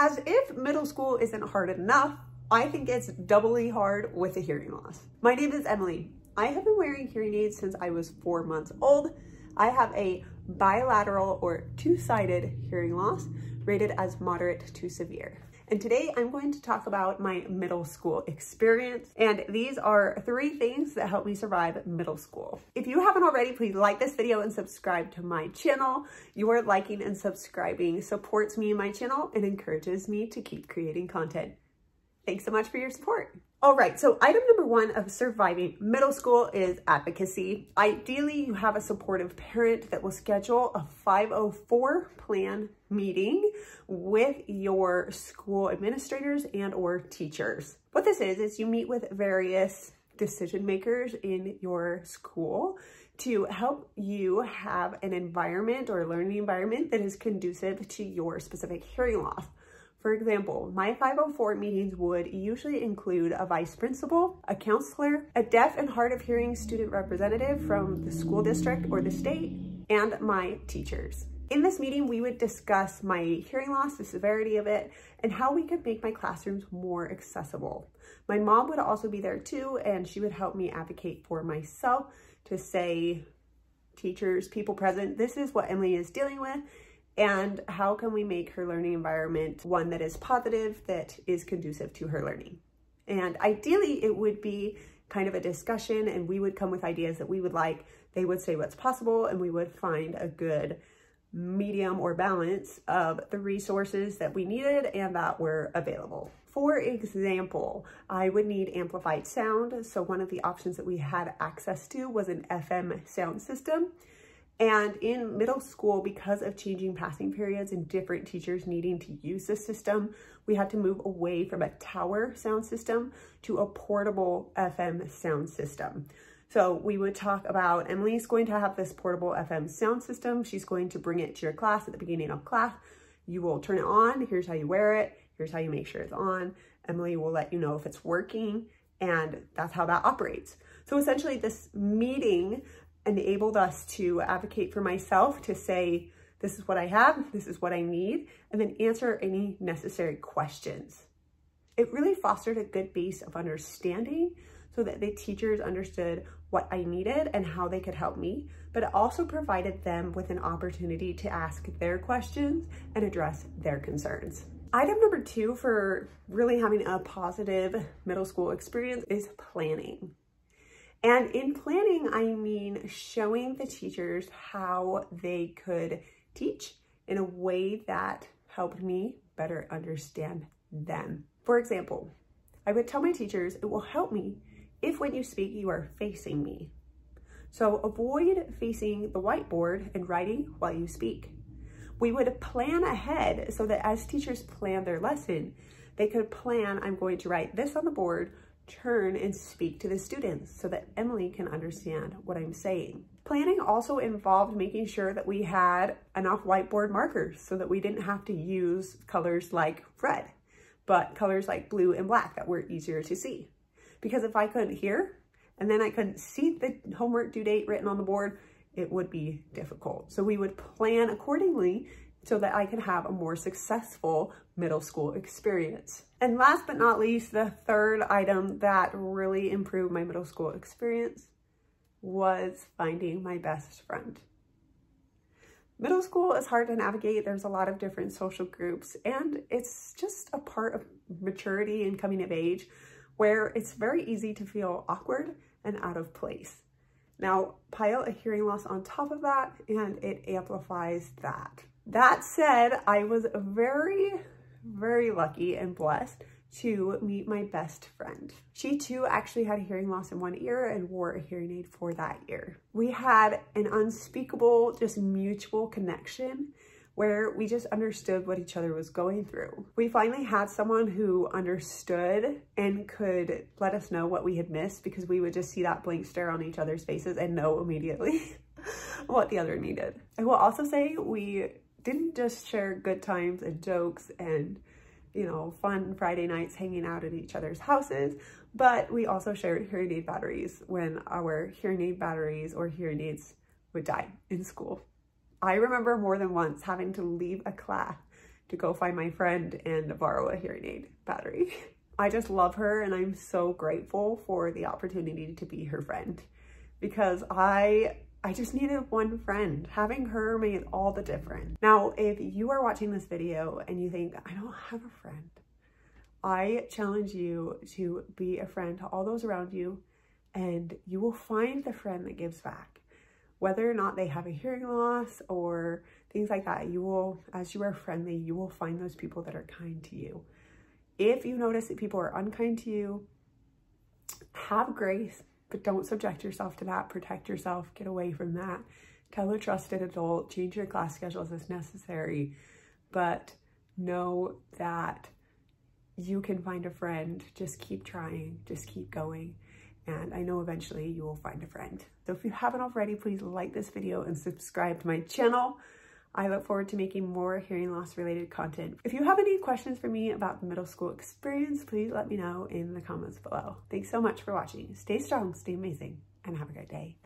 As if middle school isn't hard enough, I think it's doubly hard with a hearing loss. My name is Emily. I have been wearing hearing aids since I was 4 months old. I have a bilateral or two-sided hearing loss rated as moderate to severe. And today I'm going to talk about my middle school experience. And these are 3 things that helped me survive middle school. If you haven't already, please like this video and subscribe to my channel. Your liking and subscribing supports me and my channel and encourages me to keep creating content. Thanks so much for your support. All right, so item number 1 of surviving middle school is advocacy. Ideally, you have a supportive parent that will schedule a 504 plan meeting with your school administrators and or teachers. What this is you meet with various decision makers in your school to help you have an environment or learning environment that is conducive to your specific hearing loss. For example, my 504 meetings would usually include a vice principal, a counselor, a deaf and hard of hearing student representative from the school district or the state, and my teachers. In this meeting, we would discuss my hearing loss, the severity of it, and how we could make my classrooms more accessible. My mom would also be there too, and she would help me advocate for myself to say, teachers, people present, this is what Emily is dealing with, and how can we make her learning environment one that is positive, that is conducive to her learning. And ideally, it would be kind of a discussion, and we would come with ideas that we would like. They would say what's possible, and we would find a good medium or balance of the resources that we needed and that were available. For example, I would need amplified sound. So one of the options that we had access to was an FM sound system. And in middle school, because of changing passing periods and different teachers needing to use the system, we had to move away from a tower sound system to a portable FM sound system. So we would talk about, Emily's going to have this portable FM sound system. She's going to bring it to your class at the beginning of class. You will turn it on. Here's how you wear it. Here's how you make sure it's on. Emily will let you know if it's working, and that's how that operates. So essentially this meeting enabled us to advocate for myself, to say, this is what I have, this is what I need, and then answer any necessary questions. It really fostered a good base of understanding so that the teachers understood what I needed and how they could help me, but it also provided them with an opportunity to ask their questions and address their concerns. Item number 2 for really having a positive middle school experience is planning. And in planning, I mean showing the teachers how they could teach in a way that helped me better understand them. For example, I would tell my teachers, it will help me if when you speak, you are facing me. So avoid facing the whiteboard and writing while you speak. We would plan ahead so that as teachers plan their lesson, they could plan, I'm going to write this on the board, turn and speak to the students so that Emily can understand what I'm saying. Planning also involved making sure that we had enough whiteboard markers so that we didn't have to use colors like red, but colors like blue and black that were easier to see. Because if I couldn't hear and then I couldn't see the homework due date written on the board, it would be difficult. So we would plan accordingly so that I could have a more successful middle school experience. And last but not least, the third item that really improved my middle school experience was finding my best friend. Middle school is hard to navigate. There's a lot of different social groups, and it's just a part of maturity and coming of age where it's very easy to feel awkward and out of place. Now, pile a hearing loss on top of that, and it amplifies that. That said, I was very, very lucky and blessed to meet my best friend. She too actually had a hearing loss in one ear and wore a hearing aid for that ear. We had an unspeakable, just mutual connection where we just understood what each other was going through. We finally had someone who understood and could let us know what we had missed, because we would just see that blank stare on each other's faces and know immediately what the other needed. I will also say we didn't just share good times and jokes and, you know, fun Friday nights hanging out at each other's houses, but we also shared hearing aid batteries when our hearing aid batteries or hearing aids would die in school. I remember more than once having to leave a class to go find my friend and borrow a hearing aid battery. I just love her, and I'm so grateful for the opportunity to be her friend, because I just needed one friend. Having her made all the difference. Now, if you are watching this video and you think, I don't have a friend, I challenge you to be a friend to all those around you, and you will find the friend that gives back. Whether or not they have a hearing loss or things like that, you will, as you are friendly, you will find those people that are kind to you. If you notice that people are unkind to you, have grace, but don't subject yourself to that. Protect yourself, get away from that. Tell a trusted adult, change your class schedules as necessary, but know that you can find a friend. Just keep trying, just keep going. And I know eventually you will find a friend. So if you haven't already, please like this video and subscribe to my channel. I look forward to making more hearing loss related content. If you have any questions for me about the middle school experience, please let me know in the comments below. Thanks so much for watching. Stay strong, stay amazing, and have a great day.